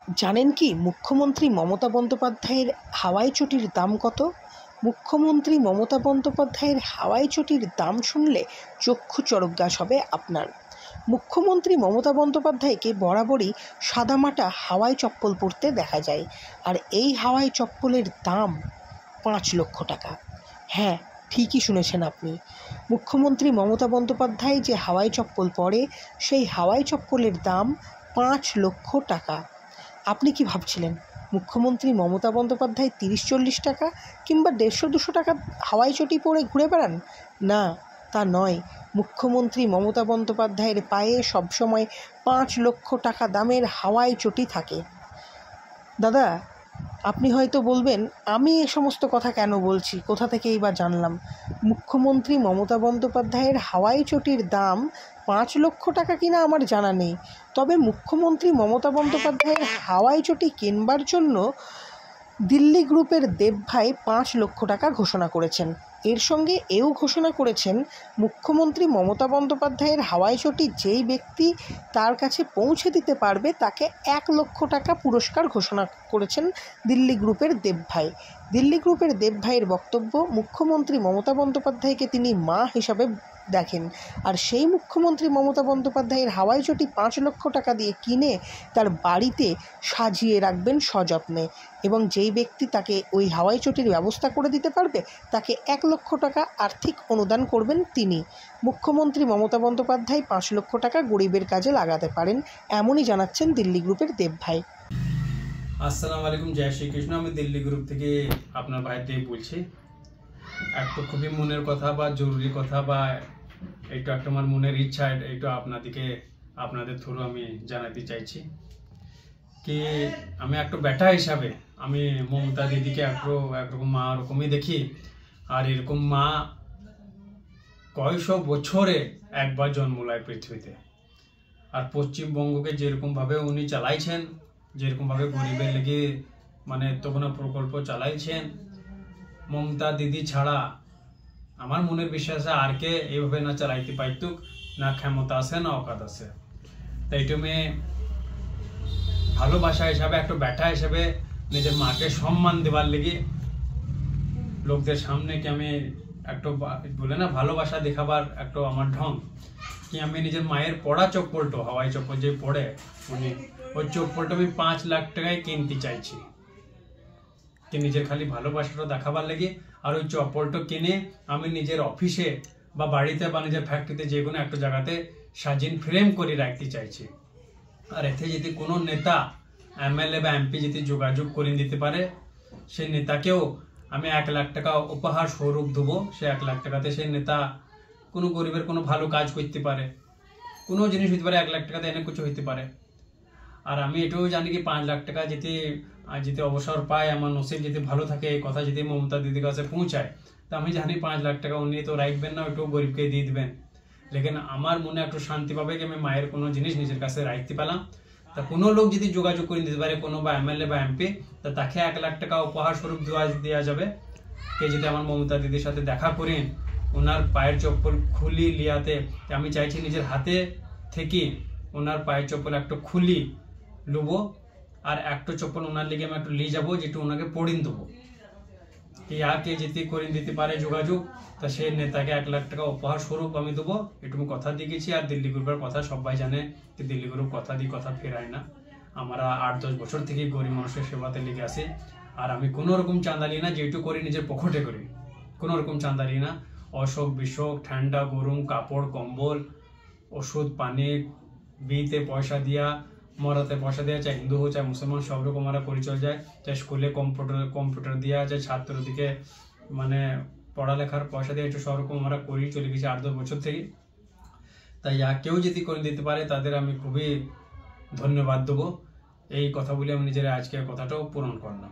জানেন কি মুখ্যমন্ত্রী মমতা বন্দ্যোপাধ্যায়ের হাওয়াই চটির দাম কত? মুখ্যমন্ত্রী মমতা বন্দ্যোপাধ্যায়ের হাওয়াই চটির দাম শুনলে চক্ষু চড়কগাছ হবে আপনার। মুখ্যমন্ত্রী মমতা বন্দ্যোপাধ্যায়কে বরাবরই সাদামাটা হাওয়াই চপ্পল পরতে দেখা যায়, আর এই হাওয়াই চপ্পলের দাম ৫ লক্ষ টাকা। হ্যাঁ, ঠিকই শুনেছেন আপনি। মুখ্যমন্ত্রী মমতা বন্দ্যোপাধ্যায় যে হাওয়াই চপ্পল পরে, সেই হাওয়াই চপ্পলের দাম ৫ লক্ষ টাকা। আপনি কি ভাবছিলেন মুখ্যমন্ত্রী মমতা বন্দ্যোপাধ্যায় ৩০-৪০ টাকা কিংবা ১৫০-২০০ টাকা হাওয়াই চটি পরে ঘুরে বেড়ান? না, তা নয়। মুখ্যমন্ত্রী মমতা বন্দ্যোপাধ্যায়ের পায়ে সবসময় ৫ লক্ষ টাকা দামের হাওয়াই চটি থাকে। দাদা, আপনি হয়তো বলবেন, আমি এ সমস্ত কথা কেন বলছি, কোথা থেকেই বা জানলাম? মুখ্যমন্ত্রী মমতা বন্দ্যোপাধ্যায়ের হাওয়াই চটির দাম ৫ লক্ষ টাকা কিনা আমার জানা নেই, তবে মুখ্যমন্ত্রী মমতা বন্দ্যোপাধ্যায়ের হাওয়াই চটি কেনবার জন্য দিল্লি গ্রুপের দেবভাই ৫ লক্ষ টাকা ঘোষণা করেছেন। এর সঙ্গে এও ঘোষণা করেছেন, মুখ্যমন্ত্রী মমতা বন্দ্যোপাধ্যায়ের হাওয়াই চটি যেই ব্যক্তি তার কাছে পৌঁছে দিতে পারবে তাকে ১ লক্ষ টাকা পুরস্কার ঘোষণা করেছেন দিল্লি গ্রুপের দেবভাই। দিল্লি গ্রুপের দেবভাইয়ের বক্তব্য, মুখ্যমন্ত্রী মমতা বন্দ্যোপাধ্যায়কে তিনি মা হিসাবে দেখেন, আর সেই মুখ্যমন্ত্রী মমতা বন্দ্যোপাধ্যায়ের হাওয়াই চটি ৫ লক্ষ টাকা দিয়ে কিনে তার বাড়িতে সাজিয়ে রাখবেন সযত্নে, এবং যেই ব্যক্তি তাকে ওই হাওয়াই চটির ব্যবস্থা করে দিতে পারবে তাকে ১ লক্ষ টাকা আর্থিক অনুদান করবেন তিনি। মুখ্যমন্ত্রী মমতা বন্দ্যোপাধ্যায় ৫ লক্ষ টাকা গরিবের কাজে লাগাতে পারেন, এমনই জানাচ্ছেন দিল্লি গ্রুপের দেবভাই। আসসালামু আলাইকুম, জয় শ্রীকৃষ্ণ। আমি দিল্লি গ্রুপ থেকে আপনার ভাই দেব বলছি। একটা খুবই মনের কথা বা জরুরি কথা, বা একটু একটা আমার মনের ইচ্ছা, একটু আপনাদের থ্রু আমি জানাতে চাইছি কি আমি একটা বেটা হিসাবে আমি মমতা দিদিকে একরকম মা রকমই দেখি। আর এরকম মা কয়শো বছরে একবার জন্ম নেয় পৃথিবীতে। আর পশ্চিমবঙ্গকে যেরকমভাবে উনি চালাইছেন, যেরকমভাবে গরিবের লেগে তখন প্রকল্প চালাইছেন, মমতা দিদি ছাড়া আমার মনের বিশ্বাস আর কে এইভাবে না চালাইতে পারতুক, না ক্ষমতা আছে না অকাত আছে। তাই তুমি ভালোবাসা হিসাবে একটা ব্যাটা হিসাবে নিজের মাকে সম্মান দেবার লেগে লোকদের সামনে কি আমি একটা বলে না ভালোবাসা দেখাবার একটা আমার ঢং কি আমি নিজের মায়ের পড়া চপ্পলটা, হাওয়াই চপ্পল যে পড়ে উনি, ওই চপ্পলটা আমি ৫ লাখ টাকায় কিনতে চাইছি কি নিজের খালি ভালোবাসাটা দেখাবার লেগে। আর ওই চপ্পলটা কিনে আমি নিজের অফিসে বা বাড়িতে বা নিজের ফ্যাক্টরিতে যে কোনো একটা জায়গাতে সাজিয়ে ফ্রেম করে রাখতে চাইছি। আর এতে যদি কোনো নেতা এমএলএ বা এমপি যদি যোগাযোগ করে দিতে পারে, সেই নেতাকেও আমি ১ লাখ টাকা উপহার স্বরূপ দেবো। সে ১ লাখ টাকাতে সেই নেতা কোনো গরিবের কোনো ভালো কাজ করতে পারে, কোনো জিনিস হইতে পারে, ১ লাখ টাকাতে অনেক কিছু হইতে পারে। আর আমি এটাও জানি কি ৫ লাখ টাকা যেতে অবসর পায়, আমার নসিব যদি ভালো থাকে, এই কথা যদি মমতা দিদির কাছে পৌঁছায়, তো আমি জানি ৫ লাখ টাকা উনি তো রাখবেন না, ওইটাও গরিবকে দিয়ে দিবেন। লেকিন আমার মনে একটু শান্তি পাবে কি আমি মায়ের কোনো জিনিস নিজের কাছে রাখতে পেলাম। তা কোনো লোক যদি যোগাযোগ করে দিতে পারে, কোনো বা এমএলএ বা এমপি, তা তাকে ১ লাখ টাকা উপহার স্বরূপ দেওয়া যাবে। কে যদি আমার মমতা দিদির সাথে দেখা করেন, ওনার পায়ের চপ্পল খুলি লিয়াতে, আমি চাইছি নিজের হাতে থেকে ওনার পায়ের চপ্পল একটা খুলি লুবো, আর একটা চপ্পল ওনার লেগে আমি একটু নিয়ে যাবো, যেটা ওনাকে পড়িন দেবো। কে যদি করে দিতে পারে যোগাযোগ, তা সেই নেতাকে ১ লাখ টাকা উপহার স্বরূপ আমি দেবো, এটুকু কথা দিয়ে গেছি। আর দিল্লি গ্রুপের কথা সবাই জানে যে দিল্লি গ্রুপ কথা দিয়ে কথা ফেরায় না। আমরা ৮-১০ বছর থেকে গরিব মানুষের সেবাতে লেগে আসি। আর আমি কোনো রকম চাঁদা নিই না, যেটুকু করি নিজের পকেটে করি, কোনো রকম চাঁদা নিই না। অসুখ বিসুখ, ঠান্ডা গরম, কাপড় কম্বল, ওষুধ পানি, বিয়েতে পয়সা দিয়া, মরাতে পয়সা দেওয়া, চাই হিন্দু হোক চাই মুসলমান, সব রকম আমরা পরিচয় যায়। চাই স্কুলে কম্পিউটার দেওয়া, চাই ছাত্রদিকে পড়ালেখার পয়সা দিয়ে, একটু সব রকম আমরা করি চলে গেছি ৮-১০ বছর থেকে। তাই কেউ যদি করে দিতে পারে তাদের আমি খুবই ধন্যবাদ দেবো। এই কথা বলে আমি নিজের আজকের কথাটাও পূরণ করলাম।